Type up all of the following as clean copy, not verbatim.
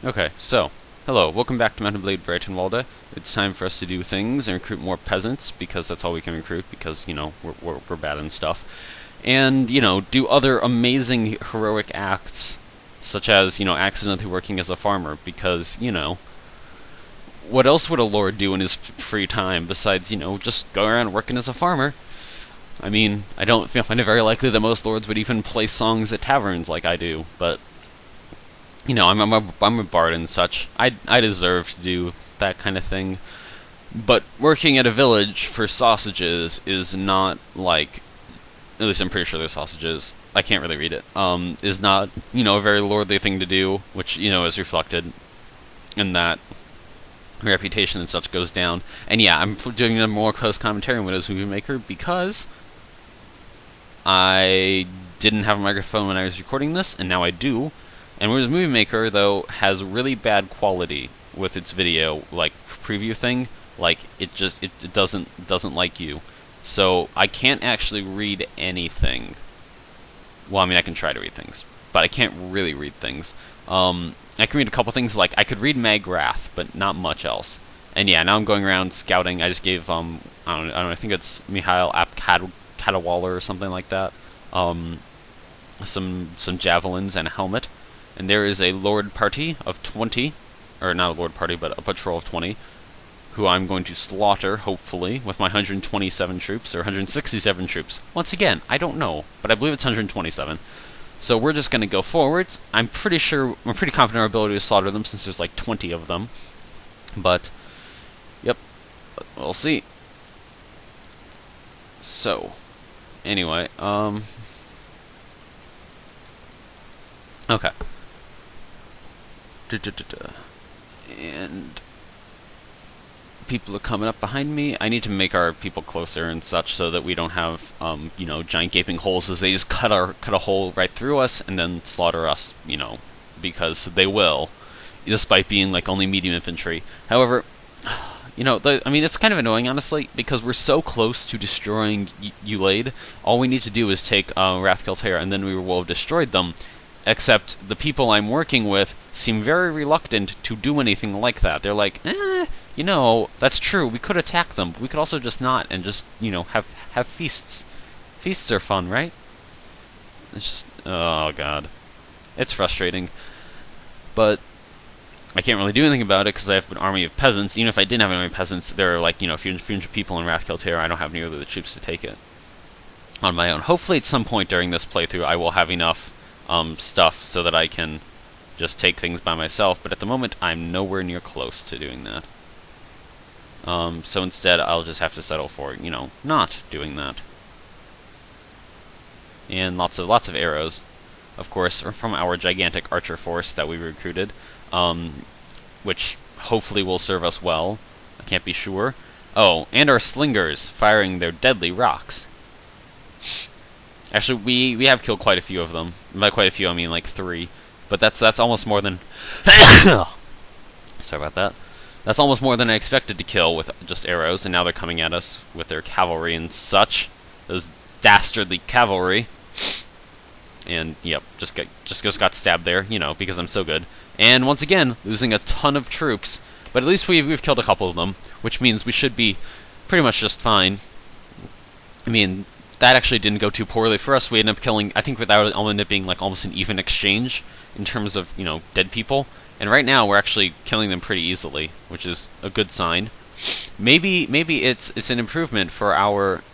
Okay, so, hello, welcome back to Mountain Blade Brytenwalda. It's time for us to do things and recruit more peasants, because that's all we can recruit, because, we're bad and stuff. And, do other amazing heroic acts, such as, accidentally working as a farmer, because, what else would a lord do in his free time besides, just go around working as a farmer? I mean, I don't find it very likely that most lords would even play songs at taverns like I do, but I'm a bard and such. I deserve to do that kind of thing. But working at a village for sausages is not like, at least I'm pretty sure they're sausages. I can't really read it. Is not, a very lordly thing to do, which, is reflected in that reputation and such goes down. And yeah, I'm doing a more post commentary on Windows Movie Maker because I didn't have a microphone when I was recording this, and now I do. And Windows Movie Maker, though, has really bad quality with its video, like, preview thing. Like, it doesn't like you. So, I can't actually read anything. Well, I mean, I can try to read things, but I can't really read things. I can read a couple things, like, I could read Magrath, but not much else. And yeah, now I'm going around scouting. I just gave, I don't know, I think it's Mihail Apkatawaller or something like that. Some javelins and a helmet. And there is a lord party of 20, or not a lord party, but a patrol of 20, who I'm going to slaughter, hopefully, with my 127 troops, or 167 troops. Once again, I don't know, but I believe it's 127. So we're just going to go forwards. I'm pretty confident in our ability to slaughter them, since there's like 20 of them. But, yep, we'll see. So, anyway, okay. And people are coming up behind me. I need to make our people closer and such so that we don't have, giant gaping holes as they just cut a hole right through us and then slaughter us, because they will, despite being like only medium infantry. However, it's kind of annoying, honestly, because we're so close to destroying Ulade. All we need to do is take Rathkelter, and then we will have destroyed them. Except the people I'm working with seem very reluctant to do anything like that. They're like, that's true, we could attack them, but we could also just not, and just, have feasts. Feasts are fun, right? It's just, oh god. It's frustrating. But I can't really do anything about it, because I have an army of peasants. Even if I didn't have an army of peasants, there are, like, a few hundred people in Rathkelter. I don't have nearly the troops to take it on my own. Hopefully at some point during this playthrough I will have enough stuff so that I can just take things by myself, but at the moment I'm nowhere near close to doing that. So instead I'll just have to settle for, not doing that. And lots of arrows, of course, from our gigantic archer force that we recruited, which hopefully will serve us well. I can't be sure. Oh, and our slingers firing their deadly rocks. Actually, we have killed quite a few of them. By quite a few, I mean like 3. But that's almost more than... Sorry about that. That's almost more than I expected to kill with just arrows, and now they're coming at us with their cavalry and such. Those dastardly cavalry. And, yep, just got stabbed there, because I'm so good. And once again, losing a ton of troops. But at least we've killed a couple of them, which means we should be pretty much just fine. I mean, that actually didn't go too poorly for us. We ended up killing, I think without it, ended up being like almost an even exchange in terms of, dead people. And right now we're actually killing them pretty easily, which is a good sign. Maybe it's an improvement for our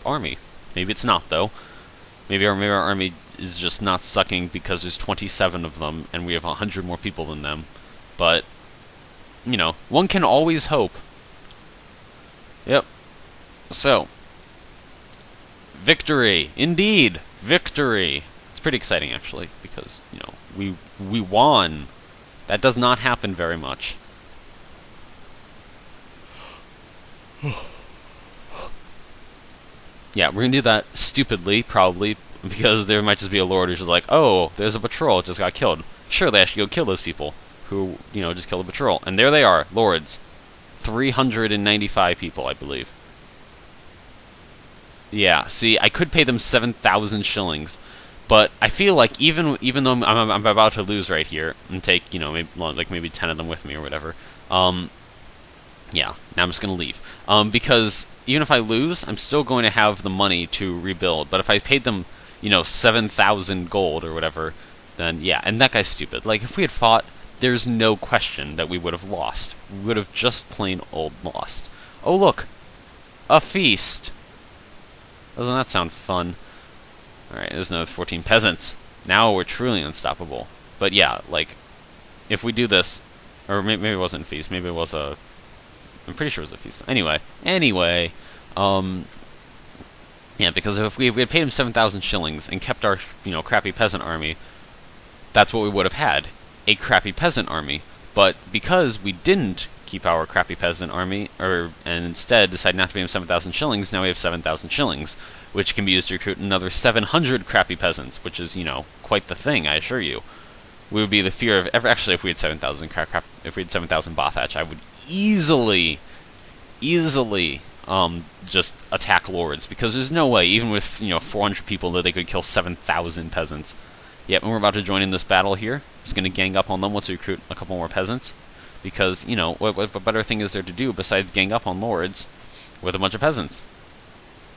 army. Maybe it's not, though. Maybe our army is just not sucking because there's 27 of them and we have 100 more people than them. But one can always hope. Yep. So, victory! Indeed! Victory! It's pretty exciting, actually, because, we won. That does not happen very much. Yeah, we're gonna do that stupidly, probably, because there might just be a lord who's just like, oh, there's a patrol, just got killed. Surely I should go kill those people who, just killed a patrol. And there they are, lords. 395 people, I believe. Yeah, see, I could pay them 7,000 shillings, But I feel like even though I'm about to lose right here and take maybe 10 of them with me or whatever, yeah, now I'm just gonna leave. Because even if I lose, I'm still going to have the money to rebuild. But if I paid them, 7,000 gold or whatever, then yeah, and that guy's stupid. Like if we had fought, there's no question that we would have lost. We would have just plain old lost. Oh look, a feast. Doesn't that sound fun? Alright, there's another 14 peasants. Now we're truly unstoppable. But yeah, like, if we do this, or maybe it wasn't a feast, maybe it was a... I'm pretty sure it was a feast. Anyway, yeah, because if we had paid him 7,000 shillings and kept our, crappy peasant army, that's what we would have had. A crappy peasant army. But because we didn't keep our crappy peasant army, and instead decided not to pay him 7,000 shillings, now we have 7,000 shillings, which can be used to recruit another 700 crappy peasants, which is, quite the thing, I assure you. We would be the fear of actually, if we had 7,000 if we had 7,000 Bothach, I would easily, just attack lords, because there's no way, even with 400 people, that they could kill 7,000 peasants. Yep, and we're about to join in this battle here. Just going to gang up on them once we recruit a couple more peasants, because what better thing is there to do besides gang up on lords with a bunch of peasants?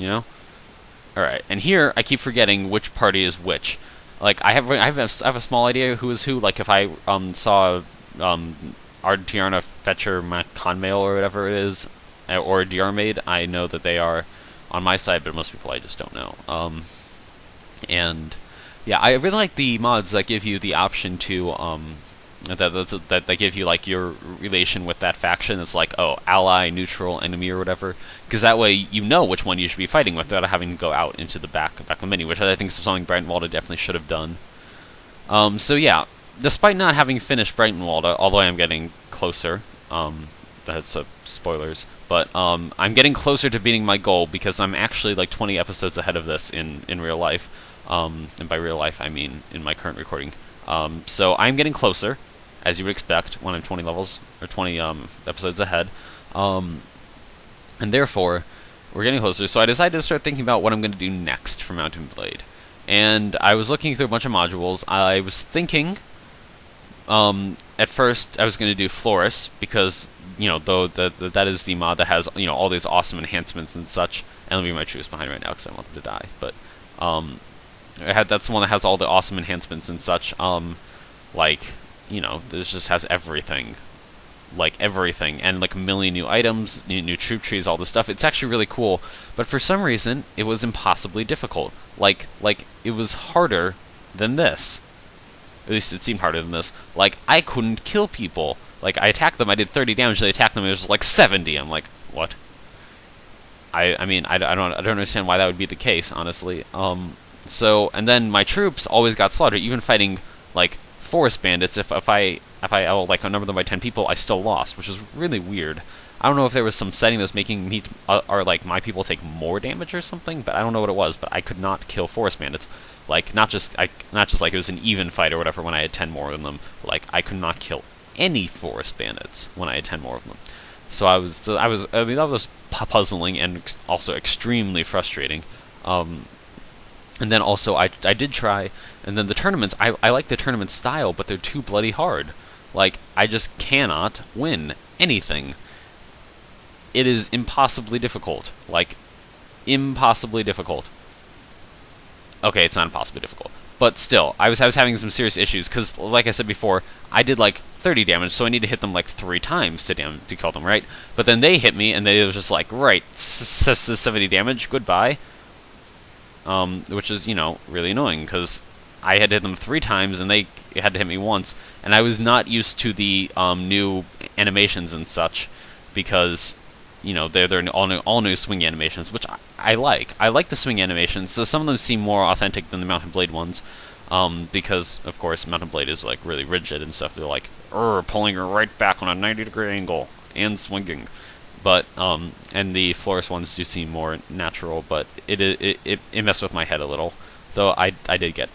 Alright, and here I keep forgetting which party is which. Like I have a small idea who is who. Like if I saw Artiarna Fetcher Conmail or whatever it is, or Diarmaid, I know that they are on my side, but most people I just don't know. And yeah, I really like the mods that give you the option to that give you like your relation with that faction. It's like, oh, ally, neutral, enemy, or whatever, because that way you know which one you should be fighting with without having to go out into the back of the menu, which I think is something Brytenwalda definitely should have done. So yeah, despite not having finished Brytenwalda, although I am getting closer, that's spoilers, but I'm getting closer to beating my goal, because I'm actually like 20 episodes ahead of this in real life, and by real life I mean in my current recording. So I'm getting closer, as you would expect when I'm 20 levels or 20 episodes ahead, and therefore we're getting closer. So I decided to start thinking about what I'm going to do next for Mountain Blade, and I was looking through a bunch of modules. I was thinking, at first I was going to do Florus, because though that is the mod that has all these awesome enhancements and such. And let me leave my troops behind right now because I want them to die. But that's the one that has all the awesome enhancements and such. This just has everything. Like everything, and like a million new items, new troop trees, all this stuff. It's actually really cool, but for some reason it was impossibly difficult. Like it was harder than this. At least it seemed harder than this. Like I couldn't kill people. Like I attacked them, I did 30 damage. They attacked them, it was like 70. I'm like, what? I mean I don't understand why that would be the case, honestly. So and then my troops always got slaughtered, even fighting like forest bandits. If I like outnumber them by 10 people, I still lost, which is really weird. I don't know if there was some setting that was making me or like my people take more damage or something, but I don't know what it was. But I could not kill forest bandits. Like not just like it was an even fight or whatever when I had 10 more of them. Like I could not kill any forest bandits when I had 10 more of them. So I mean that was puzzling and also extremely frustrating. And then also I did try, and then the tournaments, I like the tournament style, but they're too bloody hard. Like, I just cannot win anything. It is impossibly difficult. Like, impossibly difficult. Okay, it's not impossibly difficult. But still, I was having some serious issues, because, like I said before, I did like 30 damage, so I need to hit them like 3 times to kill them, right? But then they hit me, and they was just like, right, 70 damage, goodbye. Which is, really annoying, because I had to hit them 3 times, and they had to hit me once, and I was not used to the new animations and such, because, they're all new swing animations, which I like. I like the swing animations, so some of them seem more authentic than the Mountain Blade ones, because, of course, Mountain Blade is, like, really rigid and stuff. They're like, pulling her right back on a 90-degree angle, and swinging. But and the Florus ones do seem more natural, but it messed with my head a little. Though I did get,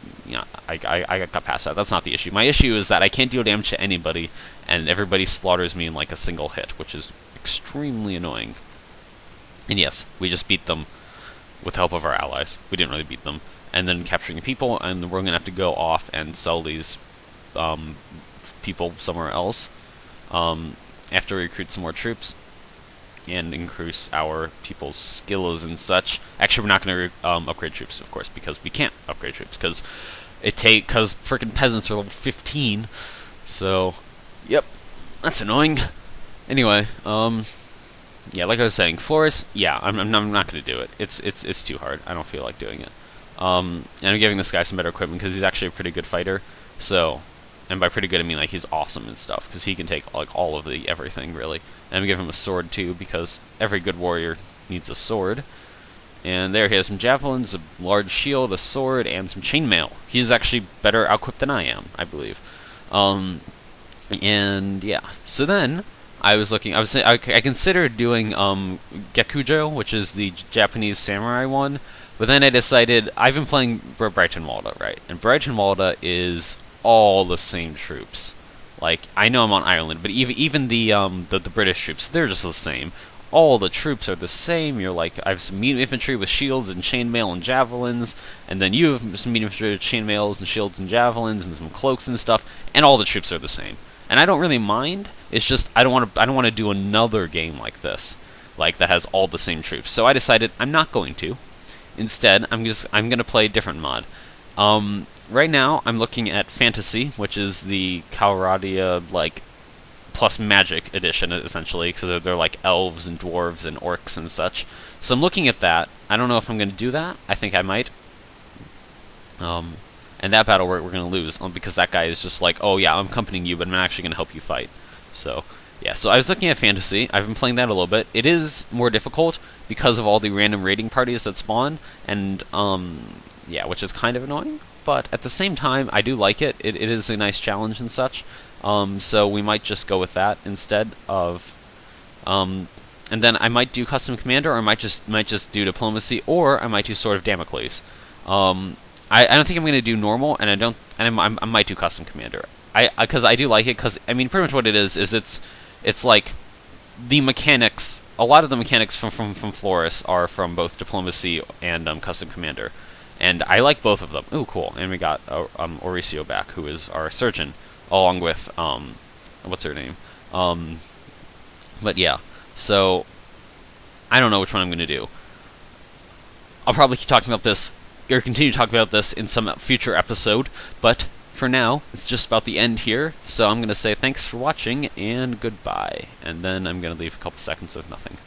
I got past that. That's not the issue. My issue is that I can't deal damage to anybody, and everybody slaughters me in like a single hit, which is extremely annoying. And yes, we just beat them with the help of our allies. We didn't really beat them. and then capturing people, and we're gonna have to go off and sell these people somewhere else after we recruit some more troops and increase our people's skills and such. Actually, we're not going to upgrade troops, of course, because we can't upgrade troops because freaking peasants are level 15. So, yep, that's annoying. Anyway, yeah, like I was saying, Flores, yeah, I'm not going to do it. It's too hard. I don't feel like doing it. And I'm giving this guy some better equipment because he's actually a pretty good fighter. So, and by pretty good I mean like he's awesome and stuff because he can take like all of the everything really. And I'm gonna give him a sword too because every good warrior needs a sword. And there he has some javelins, a large shield, a sword, and some chainmail. He's actually better equipped than I am, I believe. And yeah, so then I considered doing Gekujo, which is the Japanese samurai one, but then I decided I've been playing Brytenwalda, right? And Brytenwalda is all the same troops. Like, I know I'm on Ireland, but even the British troops, they're just the same. All the troops are the same. You're like, I have some medium infantry with shields and chainmail and javelins, and then you have some medium infantry with chainmails and shields and javelins and some cloaks and stuff, and all the troops are the same. And I don't really mind. It's just I don't want to do another game like this, like that has all the same troops. So I decided I'm not going to. Instead, I'm going to play a different mod. Right now, I'm looking at Fantasy, which is the Calradia, like, plus magic edition, essentially, because they're like elves and dwarves and orcs and such. So I'm looking at that. I don't know if I'm going to do that. I think I might. And that battle we're going to lose, because that guy is just like, oh yeah, I'm accompanying you, but I'm actually going to help you fight. So, yeah, so I was looking at Fantasy. I've been playing that a little bit. It is more difficult because of all the random raiding parties that spawn, and, yeah, which is kind of annoying. But at the same time, I do like it. It is a nice challenge and such. So we might just go with that instead of, and then I might do custom commander, or I might just do diplomacy, or I might do Sword of Damocles. I don't think I'm going to do normal, and I might do custom commander. Because I do like it, because I mean pretty much what it is it's like the mechanics. A lot of the mechanics from Flores are from both diplomacy and custom commander. And I like both of them. Ooh, cool. And we got Mauricio back, who is our surgeon, along with, what's her name? But yeah, so, I don't know which one I'm going to do. I'll probably keep talking about this, or continue talking about this in some future episode, but for now, it's just about the end here, so I'm going to say thanks for watching, and goodbye. And then I'm going to leave a couple seconds of nothing.